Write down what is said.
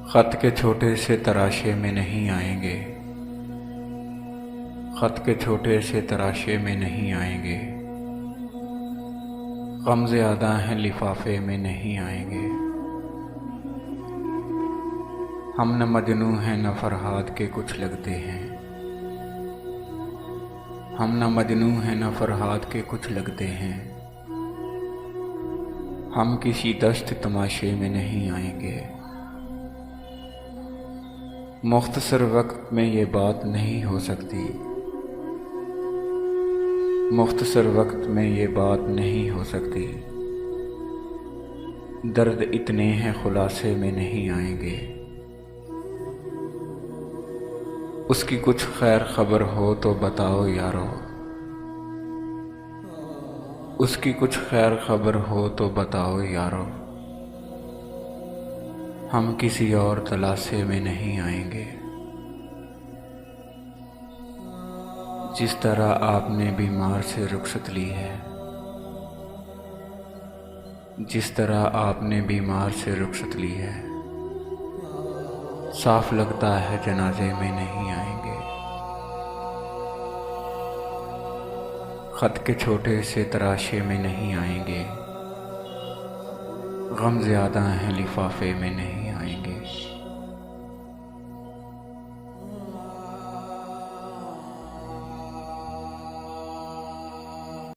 खत के छोटे से तराशे में नहीं आएंगे, खत के छोटे से तराशे में नहीं आएंगे। गम ज़्यादा हैं लिफाफे में नहीं आएंगे। हम न मजनू हैं न फरहाद के कुछ लगते हैं, हम न मजनू हैं न फरहाद के कुछ लगते हैं। हम किसी दस्त तमाशे में नहीं आएंगे। मुख्तसर वक्त में ये बात नहीं हो सकती, मुख्तसर वक्त में ये बात नहीं हो सकती। दर्द इतने हैं खुलासे में नहीं आएंगे। उसकी कुछ खैर खबर हो तो बताओ यारो, उसकी कुछ खैर खबर हो तो बताओ यारो। हम किसी और तलाशे में नहीं आएंगे। जिस तरह आपने बीमार से रुखसत ली है, जिस तरह आपने बीमार से रुखसत ली है, साफ लगता है जनाजे में नहीं आएंगे। खत के छोटे से तराशे में नहीं आएंगे। गम ज़्यादा हैं लिफाफे में नहीं आएंगे।